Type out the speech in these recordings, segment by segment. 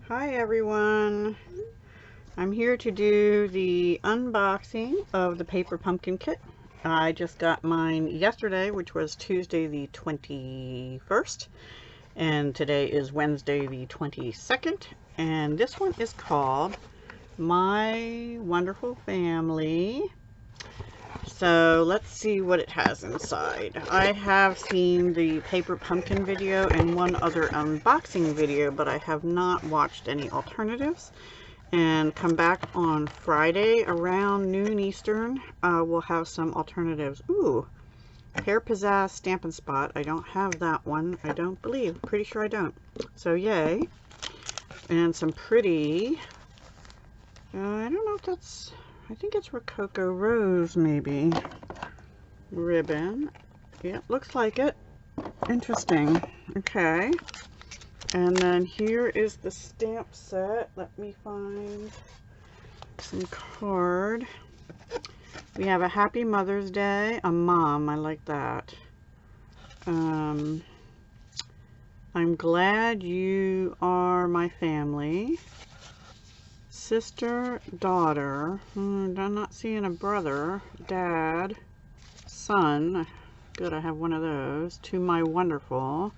Hi everyone, I'm here to do the unboxing of the paper pumpkin kit. I just got mine yesterday, which was Tuesday the 21st, and today is Wednesday the 22nd, and this one is called My Wonderful Family. So let's see what it has inside. I have seen the paper pumpkin video and one other unboxing video, but I have not watched any alternatives. And come back on Friday around noon Eastern. We'll have some alternatives. Ooh, Hair Pizzazz Stampin' Spot. I don't have that one. I don't believe. Pretty sure I don't. So yay. And some pretty, I don't know if that's, I think it's Rococo Rose maybe. Ribbon. Yeah, looks like it. Interesting. Okay. And then here is the stamp set. Let me find some card. We have a Happy Mother's Day. A mom. I like that. I'm glad you are my family. Sister, daughter. I'm not seeing a brother. Dad, son. Good, I have one of those. To my wonderful.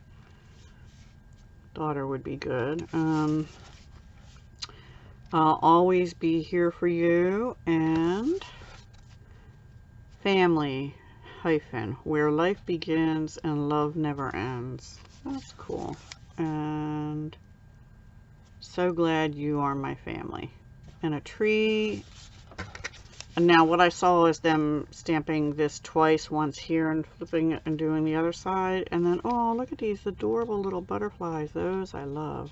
Daughter would be good. I'll always be here for you. And family hyphen, where life begins and love never ends. That's cool. And so glad you are my family. And a tree. And now what I saw is them stamping this twice, once here and flipping it and doing the other side. And then, oh, look at these adorable little butterflies. Those I love.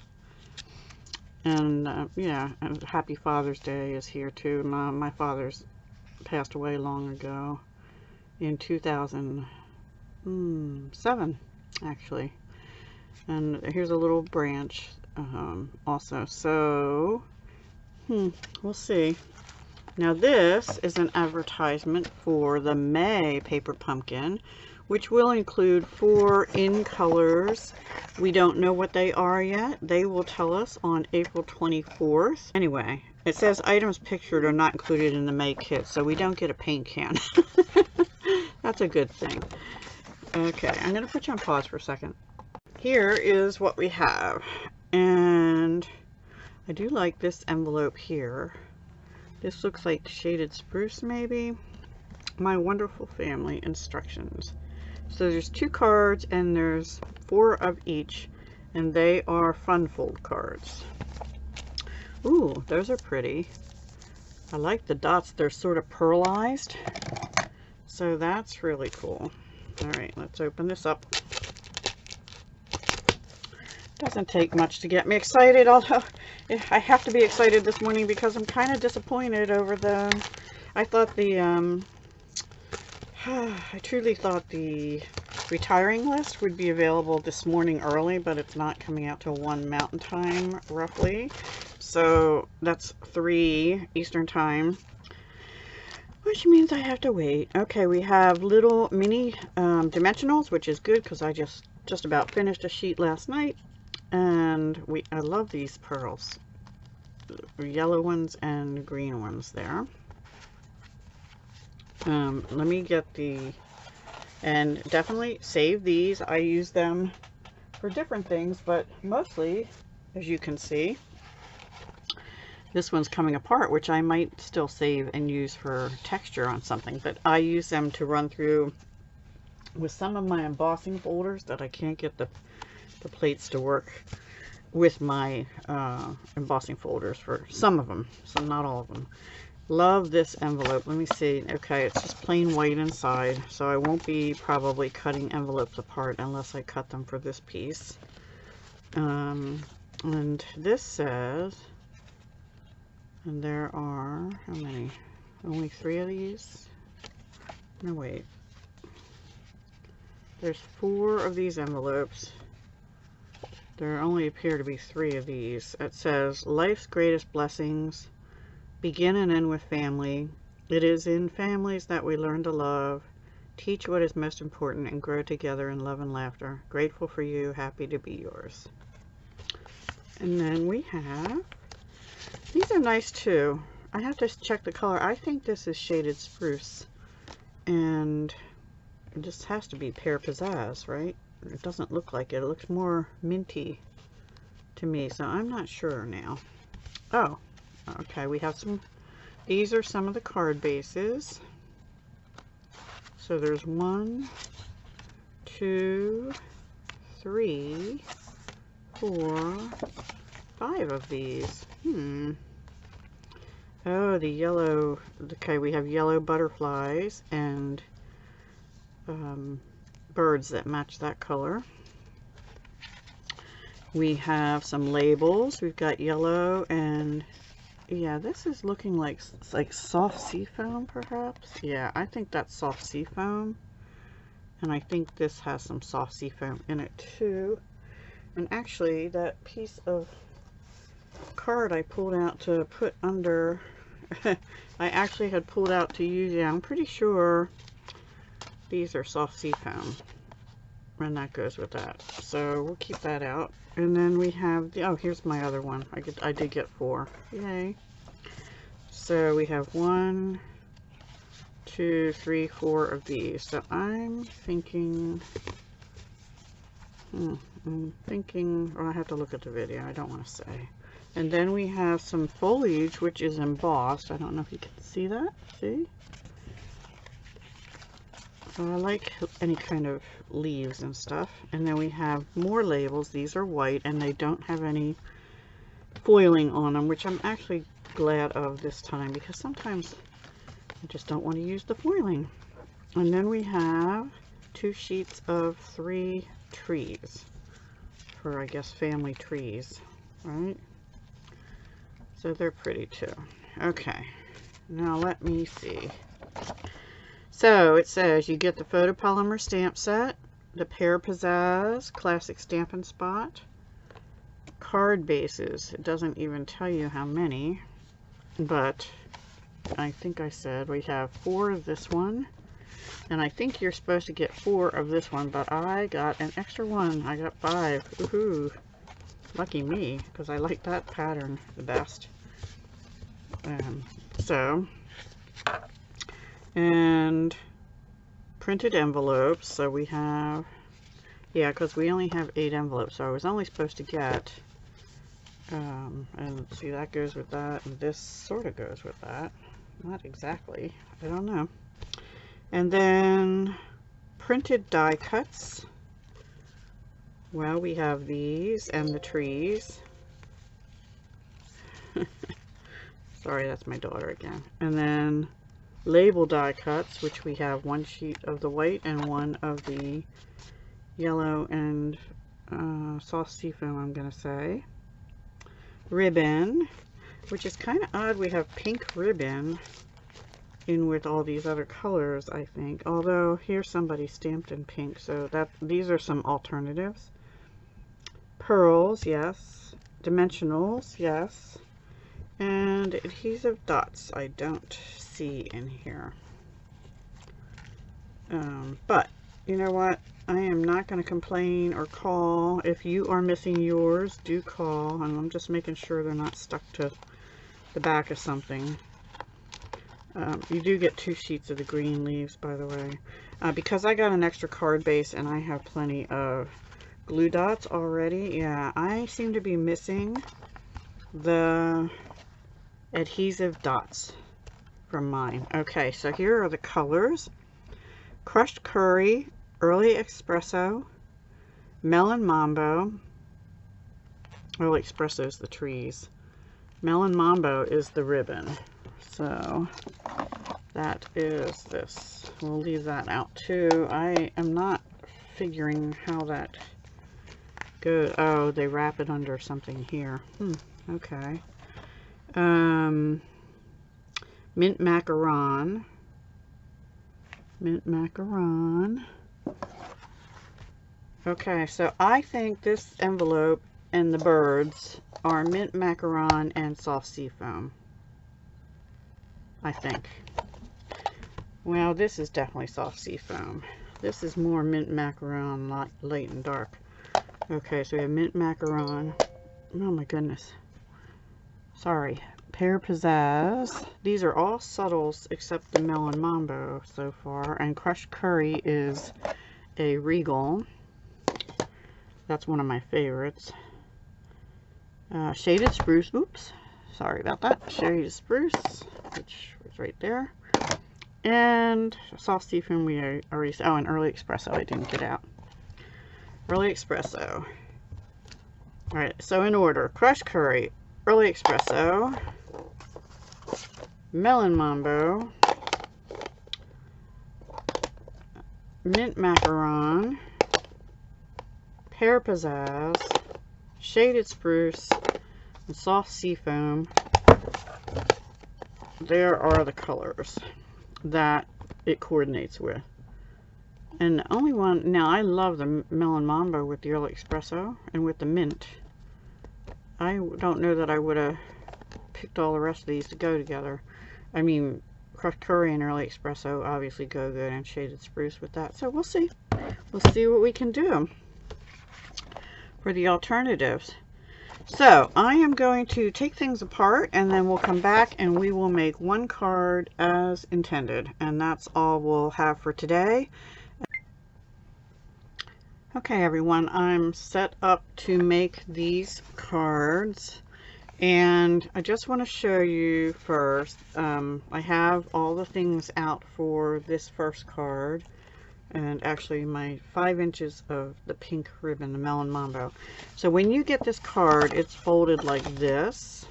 And yeah, and Happy Father's Day is here too. My father's passed away long ago in 2007, actually. And here's a little branch also. So, we'll see. Now this is an advertisement for the May paper pumpkin, which will include 4 in colors. We don't know what they are yet. They will tell us on April 24th. Anyway, it says items pictured are not included in the May kit, so we don't get a paint can. That's a good thing. Okay, I'm going to put you on pause for a second. Here is what we have. And I do like this envelope here. This looks like shaded spruce maybe. My Wonderful Family instructions. So there's 2 cards and there's 4 of each, and they are fun fold cards. Ooh, those are pretty. I like the dots. They're sort of pearlized. So that's really cool. All right, let's open this up. Doesn't take much to get me excited, although I have to be excited this morning because I'm kind of disappointed over the, I thought the, I truly thought the retiring list would be available this morning early, but it's not coming out till 1 Mountain Time, roughly. So that's 3 Eastern Time, which means I have to wait. Okay, we have little mini dimensionals, which is good because I just about finished a sheet last night. And I love these pearls, yellow ones and green ones there. Let me get and definitely save these. I use them for different things, but mostly, as you can see, this one's coming apart, which I might still save and use for texture on something, but I use them to run through with some of my embossing folders that I can't get the plates to work with my embossing folders for some of them, so not all of them. Love this envelope. Let me see. Okay, it's just plain white inside, so I won't be probably cutting envelopes apart unless I cut them for this piece. And this says, and there are, how many? Only 3 of these? No, wait. There's 4 of these envelopes. There only appear to be 3 of these. It says, life's greatest blessings begin and end with family. It is in families that we learn to love, teach what is most important, and grow together in love and laughter. Grateful for you, happy to be yours. And then we have, these are nice too. I have to check the color. I think this is shaded spruce. And this has to be pear pizzazz, right? It doesn't look like it. It looks more minty to me, so I'm not sure now. Oh, okay, we have some, these are some of the card bases. So there's 1, 2, 3, 4, 5 of these. Oh, the yellow, okay, we have yellow butterflies and birds that match that color. We have some labels. We've got yellow and, yeah, this is looking like soft sea foam perhaps. Yeah, I think that's soft sea foam. And I think this has some soft sea foam in it too. And actually that piece of card I pulled out to put under, I actually had pulled out to use, yeah, I'm pretty sure these are soft sea foam. And that goes with that. So we'll keep that out. And then we have the, oh, here's my other one. I did get 4. Yay. So we have 1, 2, 3, 4 of these. So I'm thinking, well, I have to look at the video. I don't want to say. And then we have some foliage, which is embossed. I don't know if you can see that. See? So I like any kind of leaves and stuff. And then we have more labels. These are white and they don't have any foiling on them, which I'm actually glad of this time because sometimes I just don't want to use the foiling. And then we have 2 sheets of 3 trees for, I guess, family trees, right? So they're pretty too. Okay, now let me see. So it says you get the photopolymer stamp set, the Pear Pizzazz Classic Stampin' Spot, card bases. It doesn't even tell you how many, but I think I said we have 4 of this one, and I think you're supposed to get 4 of this one, but I got an extra one. I got 5. Woohoo! Lucky me, because I like that pattern the best. And printed envelopes. So we have, yeah, because we only have 8 envelopes, so I was only supposed to get, and see, that goes with that, and this sort of goes with that. Not exactly. I don't know. And then printed die cuts. Well, we have these and the trees. Sorry, that's my daughter again. And then label die cuts, which we have 1 sheet of the white and 1 of the yellow and soft sea foam, I'm going to say. Ribbon, which is kind of odd. We have pink ribbon in with all these other colors, I think. Although here somebody stamped in pink, so that these are some alternatives. Pearls, yes. Dimensionals, yes. And adhesive dots, I don't see in here. But you know what? I am not going to complain or call. If you are missing yours, do call. And I'm just making sure they're not stuck to the back of something. You do get 2 sheets of the green leaves, by the way. Because I got an extra card base and I have plenty of glue dots already. Yeah, I seem to be missing the adhesive dots from mine. Okay, so here are the colors. Crushed Curry, Early Espresso, Melon Mambo. Early Espresso is the trees. Melon Mambo is the ribbon. So that is this. We'll leave that out too. I am not figuring how that goes. Oh, they wrap it under something here. Okay. Mint macaron. Mint macaron. Okay, so I think this envelope and the birds are mint macaron and soft sea foam. I think. Well, this is definitely soft sea foam. This is more mint macaron, light and dark. Okay, so we have mint macaron. Oh my goodness. Sorry. Pear Pizzazz. These are all subtles except the Melon Mambo so far. And Crushed Curry is a Regal. That's one of my favorites. Shaded Spruce. Oops. Sorry about that. Shaded Spruce, which was right there. And Soft Seafoam we already said. Oh, and Early Espresso I didn't get out. Early Espresso. Alright, so in order. Crushed Curry, Early Espresso, Melon Mambo, Mint Macaron, Pear Pizzazz, Shaded Spruce, and Soft Seafoam. There are the colors that it coordinates with. And the only one, now I love the Melon Mambo with the Early Espresso and with the mint. I don't know that I would have picked all the rest of these to go together. I mean, Crushed Curry and Early Espresso obviously go good, and Shaded Spruce with that. So we'll see. We'll see what we can do for the alternatives. So I am going to take things apart, and then we'll come back and we will make one card as intended. And that's all we'll have for today. Okay everyone, I'm set up to make these cards, and I just want to show you first, I have all the things out for this first card, and actually my 5 inches of the pink ribbon, the Melon Mambo. So when you get this card, it's folded like this,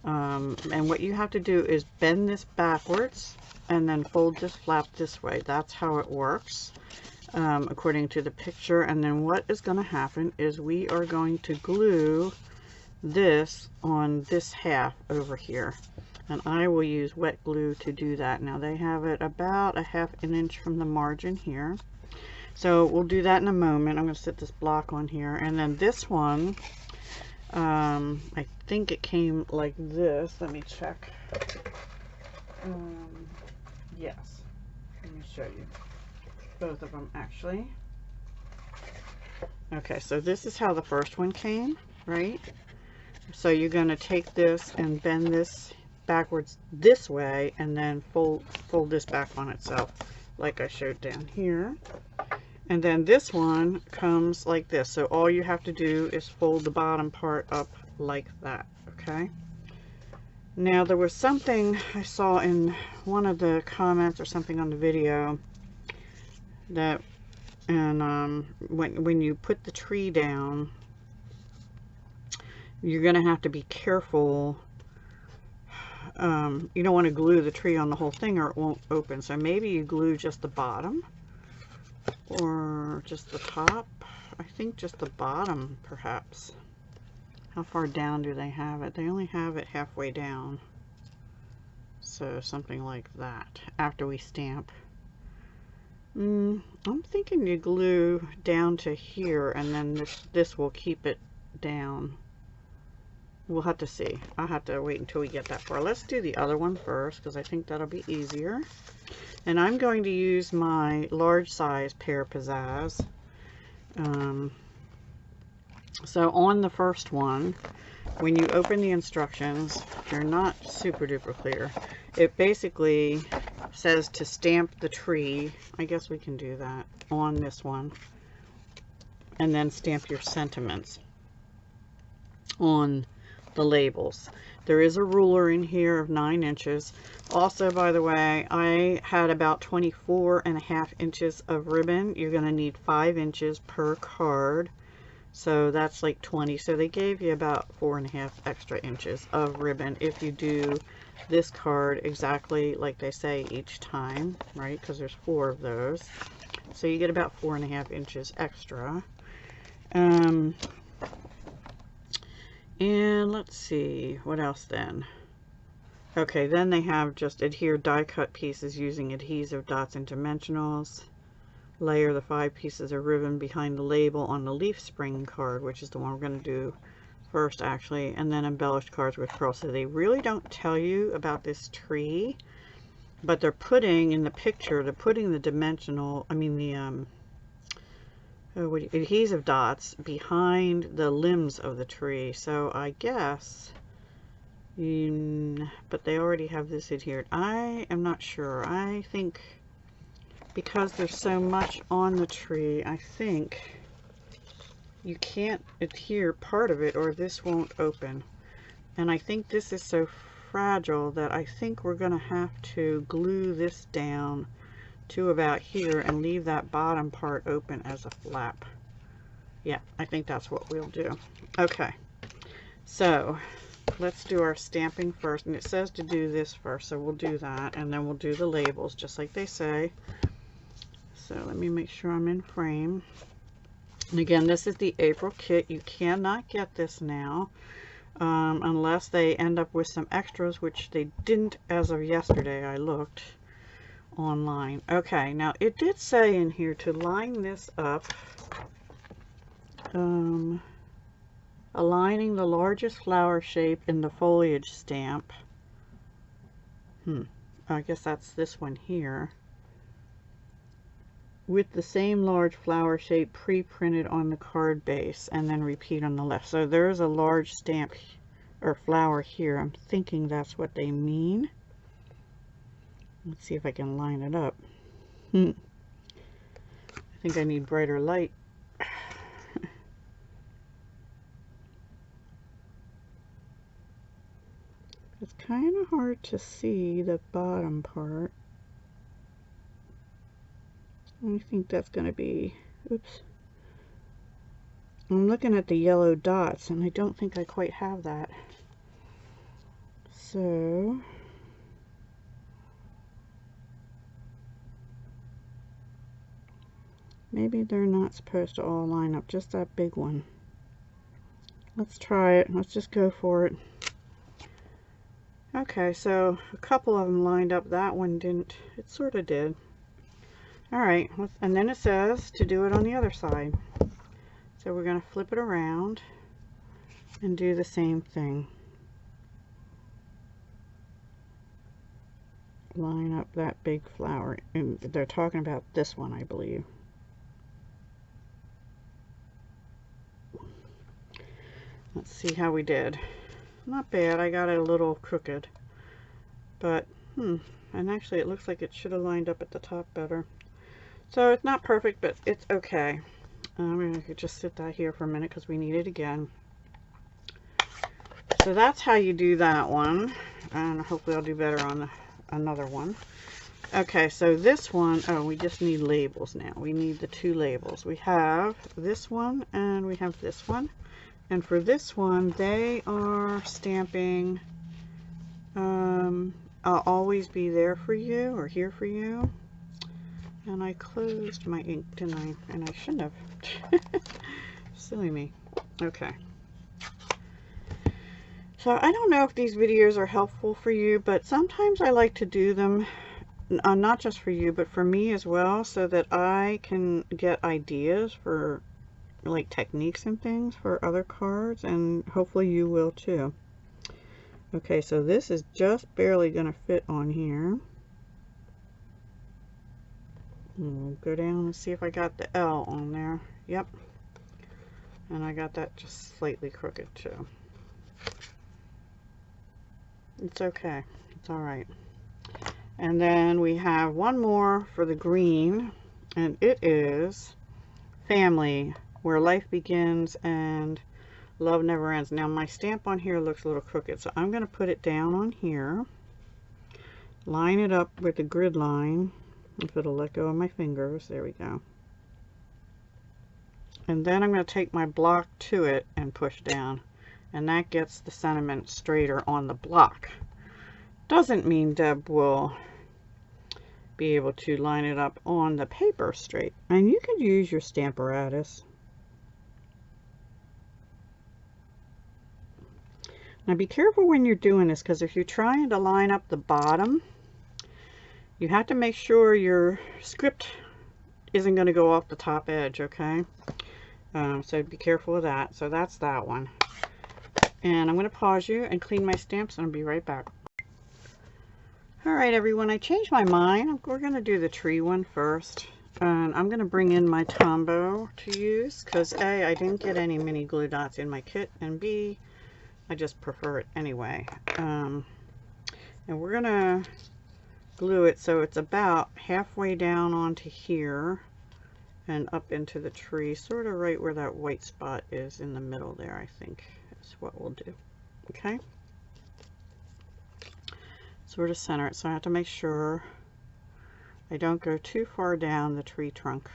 and what you have to do is bend this backwards and then fold this flap this way. That's how it works. According to the picture. And then what is going to happen is we are going to glue this on this half over here, and I will use wet glue to do that. Now they have it about a ½ inch from the margin here, so we'll do that in a moment. I'm going to set this block on here, and then this one, I think it came like this. Let me check. Yes, let me show you both of them actually. Okay, so this is how the first one came, right? So you're going to take this and bend this backwards this way, and then fold this back on itself like I showed down here. And then this one comes like this, so all you have to do is fold the bottom part up like that. Okay, now there was something I saw in one of the comments or something on the video that, and when you put the tree down, you're going to have to be careful. You don't want to glue the tree on the whole thing or it won't open. So maybe you glue just the bottom or just the top. I think just the bottom perhaps. How far down do they have it? They only have it halfway down. So something like that after we stamp. I'm thinking you glue down to here, and then this will keep it down. We'll have to see. I'll have to wait until we get that far. Let's do the other one first, because I think that'll be easier. And I'm going to use my large size Pear Pizzazz. So on the first one, when you open the instructions, they're not super duper clear. It basically says to stamp the tree. I guess we can do that on this one, and then stamp your sentiments on the labels. There is a ruler in here of 9 inches. Also, by the way, I had about 24.5 inches of ribbon. You're going to need 5 inches per card, so that's like 20. So they gave you about 4.5 extra inches of ribbon if you do this card exactly like they say each time, right? Because there's 4 of those, so you get about 4.5 inches extra. And let's see what else then. Okay, then they have just adhere die cut pieces using adhesive dots and dimensionals. Layer the 5 pieces of ribbon behind the label on the leaf spring card, which is the one we're going to do first actually, and then embellished cards with pearls. So they really don't tell you about this tree, but they're putting in the picture, they're putting the dimensional, I mean the adhesive dots behind the limbs of the tree. So I guess, but they already have this adhered. I am not sure. I think because there's so much on the tree, I think you can't adhere part of it or this won't open. And I think this is so fragile that I think we're going to have to glue this down to about here and leave that bottom part open as a flap. Yeah, I think that's what we'll do. Okay, so let's do our stamping first, and it says to do this first, so we'll do that, and then we'll do the labels just like they say. So let me make sure I'm in frame. And again, this is the April kit. You cannot get this now unless they end up with some extras, which they didn't as of yesterday. I looked online. Okay, now it did say in here to line this up, aligning the largest flower shape in the foliage stamp. I guess that's this one here, with the same large flower shape pre-printed on the card base, and then repeat on the left. So there's a large stamp or flower here. I'm thinking that's what they mean. Let's see if I can line it up. I think I need brighter light. It's kind of hard to see the bottom part. I think that's going to be, oops. I'm looking at the yellow dots and I don't think I quite have that. So maybe they're not supposed to all line up, just that big one. Let's try it. Let's just go for it. Okay, so a couple of them lined up. That one didn't. It sort of did. All right, and then it says to do it on the other side. So we're going to flip it around and do the same thing. Line up that big flower. And they're talking about this one, I believe. Let's see how we did. Not bad. I got it a little crooked. But, and actually it looks like it should have lined up at the top better. So it's not perfect, but it's okay. I'm going to just sit that here for a minute because we need it again. So that's how you do that one. And hopefully I'll do better on another one. Okay, so this one, oh, we just need labels now. We need the two labels. We have this one and we have this one. And for this one, they are stamping, I'll always be there for you, or here for you. And I closed my ink, didn't I? And I shouldn't have. Silly me. Okay. So I don't know if these videos are helpful for you, but sometimes I like to do them, not just for you, but for me as well, so that I can get ideas for like techniques and things for other cards, and hopefully you will too. Okay, so this is just barely going to fit on here. We'll go down and see if I got the L on there. Yep. And I got that just slightly crooked too. It's okay. It's alright. And then we have one more for the green, and it is family, where life begins and love never ends. Now my stamp on here looks a little crooked, so I'm going to put it down on here, line it up with the grid line, if it'll let go of my fingers. There we go. And then I'm going to take my block to it and push down, and that gets the sentiment straighter on the block. Doesn't mean Deb will be able to line it up on the paper straight, and you can use your Stamparatus. Now be careful when you're doing this, because if you're trying to line up the bottom, you have to make sure your script isn't going to go off the top edge, okay? So be careful of that. So that's that one. And I'm going to pause you and clean my stamps, and I'll be right back. Alright everyone, I changed my mind. We're going to do the tree one first. And I'm going to bring in my Tombow to use because A, I didn't get any mini glue dots in my kit, and B, I just prefer it anyway. And we're going to glue it so it's about halfway down onto here and up into the tree, sort of right where that white spot is in the middle there, I think is what we'll do. Okay? Sort of center it, so I have to make sure I don't go too far down the tree trunk.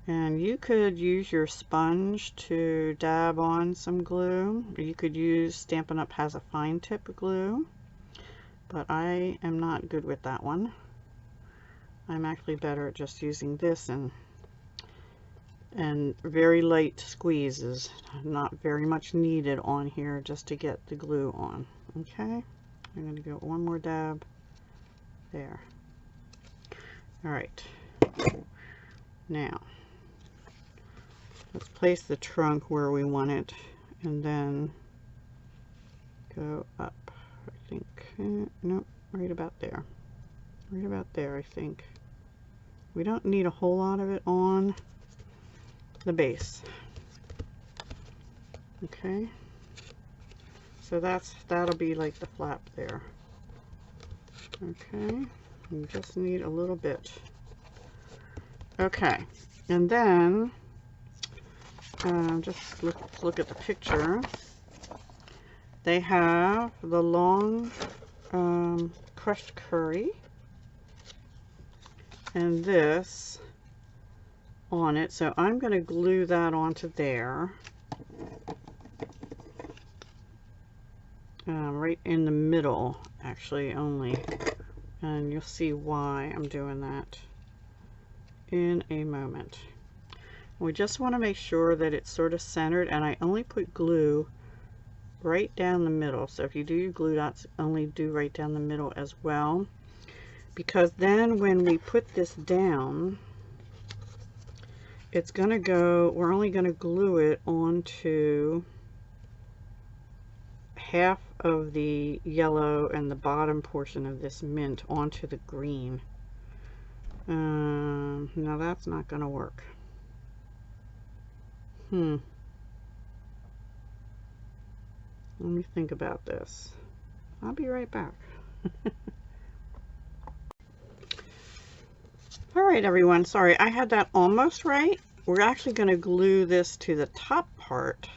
And you could use your sponge to dab on some glue. Or you could use Stampin' Up! Has a fine tip glue, but I am not good with that one. I'm actually better at just using this and very light squeezes. Not very much needed on here just to get the glue on. Okay, I'm going to go one more dab there. All right, now let's place the trunk where we want it and then go up. I think, nope, right about there. Right about there, I think. We don't need a whole lot of it on the base. Okay, so that'll be like the flap there. Okay, you just need a little bit. Okay, and then just look at the picture. They have the long crushed curry and this on it, so I'm going to glue that onto there, right in the middle actually only, and you'll see why I'm doing that in a moment. We just want to make sure that it's sort of centered, and I only put glue right down the middle, so if you do your glue dots, only do right down the middle as well, because then when we put this down, it's gonna go, we're only gonna glue it onto half of the yellow and the bottom portion of this mint onto the green. Now that's not gonna work. Let me think about this. I'll be right back. All right, everyone. Sorry, I had that almost right. We're actually going to glue this to the top part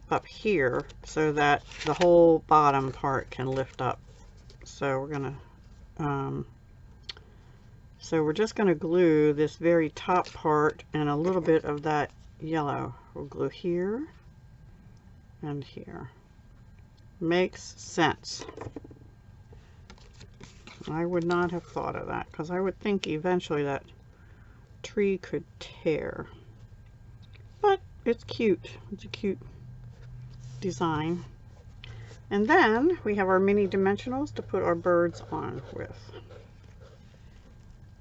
up here so that the whole bottom part can lift up. So we're going to, so we're just going to glue this very top part and a little bit of that yellow. We'll glue here and here. Makes sense. I would not have thought of that because I would think eventually that tree could tear. But it's cute. It's a cute design. And then we have our mini dimensionals to put our birds on with.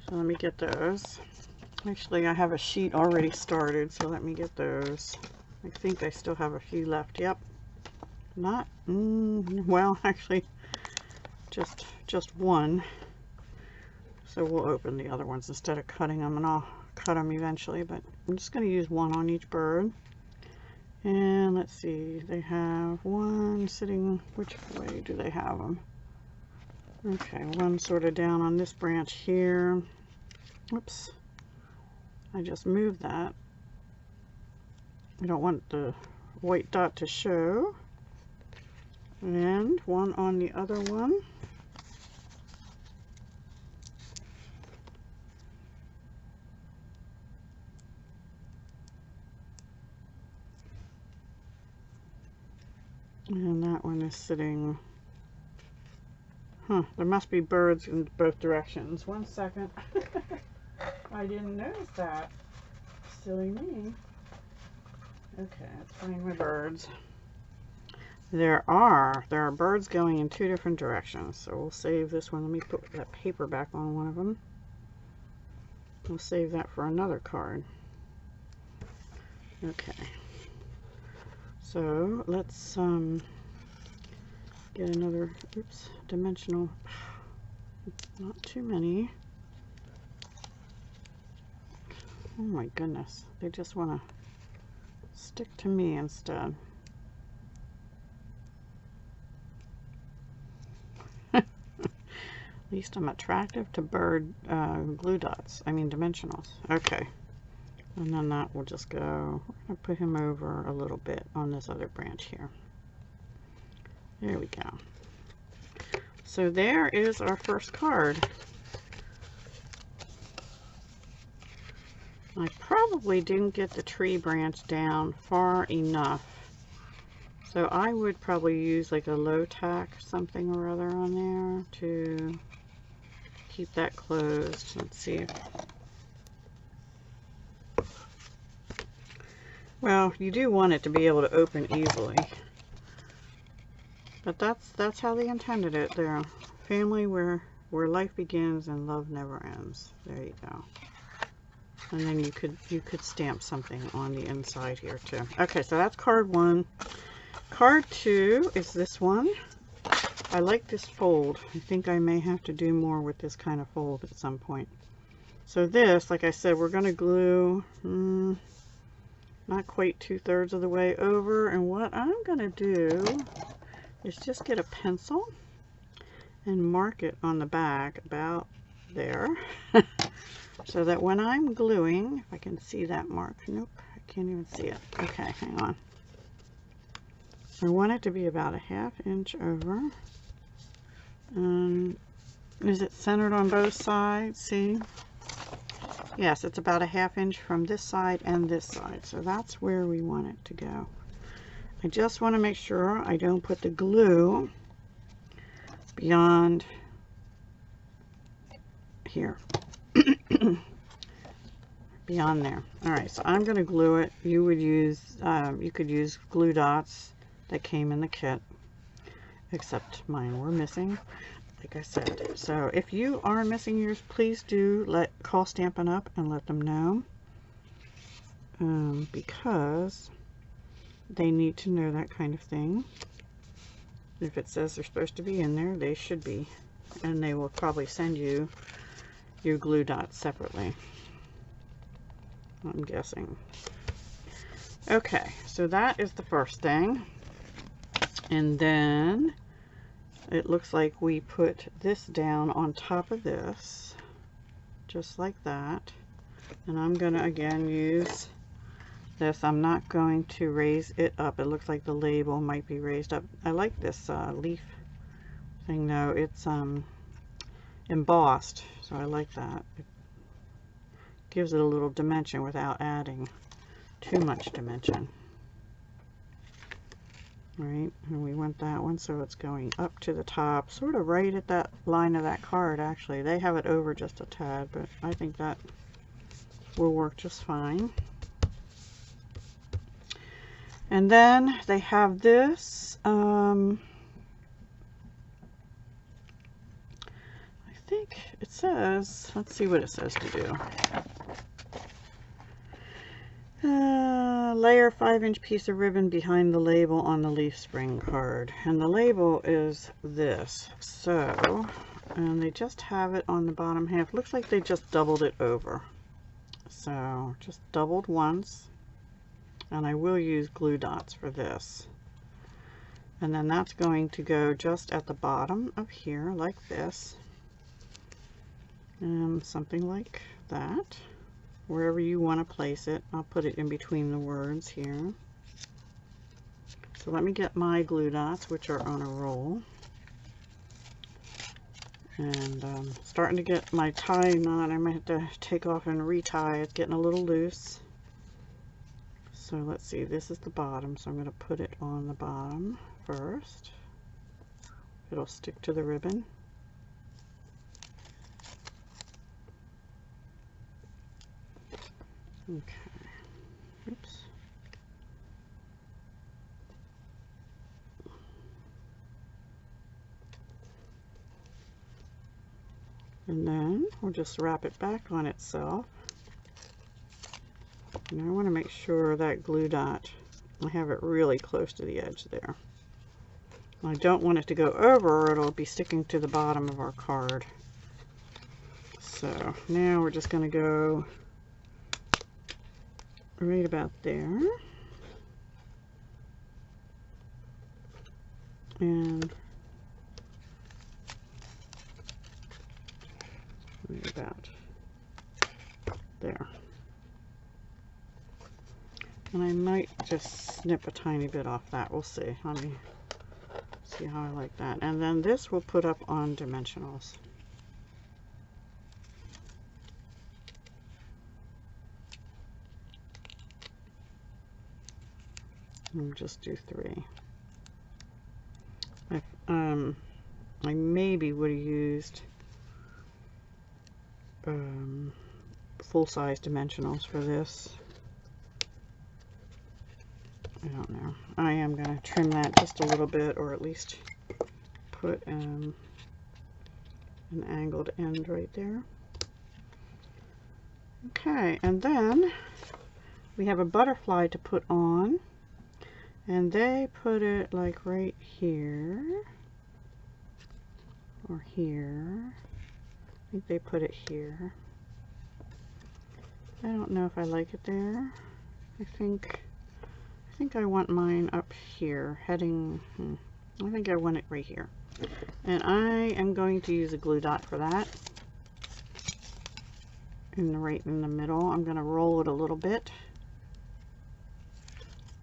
So let me get those. Actually, I have a sheet already started, so let me get those. I think I still have a few left. Yep. Not, well, actually, just one. So we'll open the other ones instead of cutting them, and I'll cut them eventually, but I'm just going to use one on each bird. And let's see, they have one sitting, which way do they have them? Okay, one sort of down on this branch here. Oops, I just moved that. I don't want the white dot to show. And one on the other one. And that one is sitting, there must be birds in both directions. 1 second. I didn't notice that. Silly me. Okay, let's find my birds. There are birds going in 2 different directions, so we'll save this one. Let me put that paper back on one of them. We'll save that for another card. Okay. So let's get another, dimensional, not too many. Oh my goodness, they just want to stick to me instead. At least I'm attractive to bird glue dots. I mean dimensionals. Okay. And then that will just go, we're going to put him over a little bit on this other branch here. There we go. So there is our first card. I probably didn't get the tree branch down far enough. So I would probably use like a low tack something or other on there to keep that closed. Let's see. Well, you do want it to be able to open easily. But that's how they intended it. They're a family where life begins and love never ends. There you go. And then you could stamp something on the inside here too. Okay, so that's card 1. Card 2 is this one. I like this fold. I think I may have to do more with this kind of fold at some point. So this, like I said, we're going to glue not quite 2/3 of the way over. And what I'm going to do is just get a pencil and mark it on the back about there. So that when I'm gluing, if I can see that mark, nope, I can't even see it. Okay, hang on. I want it to be about a 1/2 inch over. Is it centered on both sides? See? Yes, it's about a 1/2 inch from this side and this side. So that's where we want it to go. I just want to make sure I don't put the glue beyond here. Beyond there. Alright, so I'm going to glue it. You would use, you could use glue dots that came in the kit, except mine were missing, like I said. So if you are missing yours, please do call Stampin' Up and let them know, because they need to know that kind of thing. If it says they're supposed to be in there, they should be, and they will probably send you your glue dots separately, I'm guessing. Okay, so that is the first thing. And then it looks like we put this down on top of this, just like that. And I'm going to again use this. I'm not going to raise it up. It looks like the label might be raised up. I like this leaf thing though. It's embossed, so I like that. It gives it a little dimension without adding too much dimension. Right, and we want that one, so it's going up to the top, sort of right at that line of that card. Actually, they have it over just a tad, but I think that will work just fine. And then they have this, I think it says, let's see what it says to do. Layer 5-inch piece of ribbon behind the label on the leaf spring card. And the label is this. So, and they just have it on the bottom half. Looks like they just doubled it over. So, just doubled once. And I will use glue dots for this. And then that's going to go just at the bottom of here, like this. And something like that. Wherever you want to place it. I'll put it in between the words here. So let me get my glue dots, which are on a roll. And starting to get my tie knot. I might have to take off and retie. It's getting a little loose. So let's see, this is the bottom, so I'm going to put it on the bottom first. It'll stick to the ribbon. Okay, oops. And then we'll just wrap it back on itself. And I want to make sure that glue dot, I have it really close to the edge there. I don't want it to go over or it'll be sticking to the bottom of our card. So now we're just going to go right about there. And right about there. And I might just snip a tiny bit off that. We'll see. Let me see how I like that. And then this we'll put up on dimensionals. And just do 3. I maybe would have used full-size dimensionals for this. I don't know. I am going to trim that just a little bit, or at least put an angled end right there. Okay, and then we have a butterfly to put on, and they put it like right here or here. I think they put it here. I don't know if I like it there. I think I want mine up here, heading, I think I want it right here. And I am going to use a glue dot for that. Right in the middle. I'm going to roll it a little bit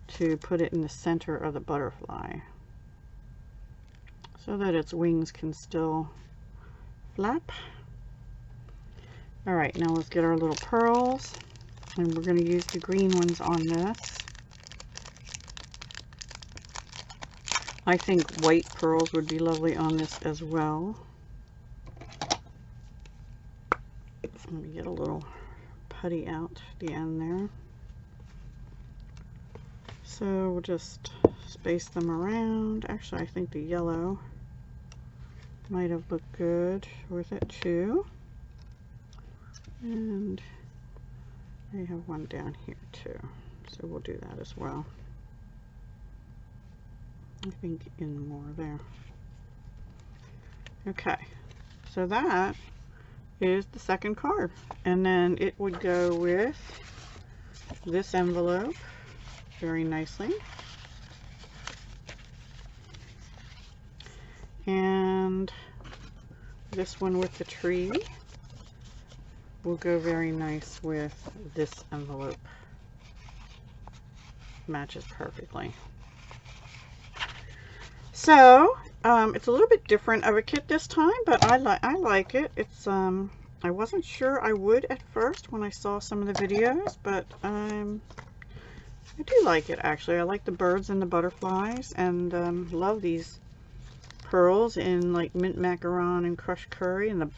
to put it in the center of the butterfly, so that its wings can still flap. Alright, now let's get our little pearls, and we're going to use the green ones on this. I think white pearls would be lovely on this as well. Let me get a little putty out the end there. So we'll just space them around. Actually, I think the yellow might have looked good with it too. And I have one down here too. So we'll do that as well. I think in more there. Okay, so that is the second card, and then it would go with this envelope very nicely, and this one with the tree will go very nice with this envelope. Matches perfectly. So it's a little bit different of a kit this time, but I like it. It's I wasn't sure I would at first when I saw some of the videos, but I do like it actually. I like the birds and the butterflies, and love these pearls in like mint macaron and crushed curry, and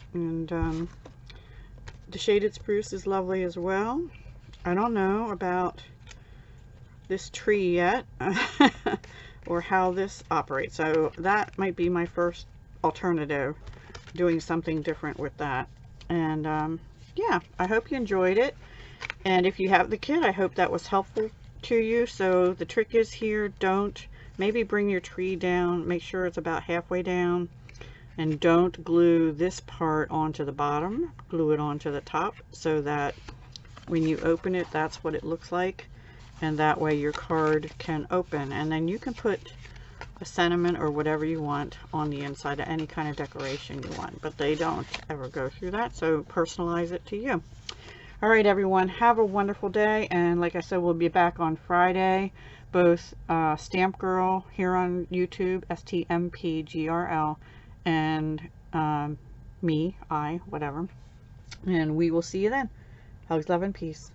the shaded spruce is lovely as well. I don't know about this tree yet. Or how this operates, so that might be my first alternative, doing something different with that. And yeah, I hope you enjoyed it, and if you have the kit, I hope that was helpful to you. So the trick is here, maybe bring your tree down, make sure it's about halfway down, and don't glue this part onto the bottom, glue it onto the top, so that when you open it, that's what it looks like. And that way your card can open, and then you can put a sentiment or whatever you want on the inside of any kind of decoration you want, but they don't ever go through that, so personalize it to you. All right, everyone, have a wonderful day, and like I said, we'll be back on Friday, both Stamp Girl here on YouTube, STMPGRL, and whatever, and we will see you then. Hugs, love, and peace.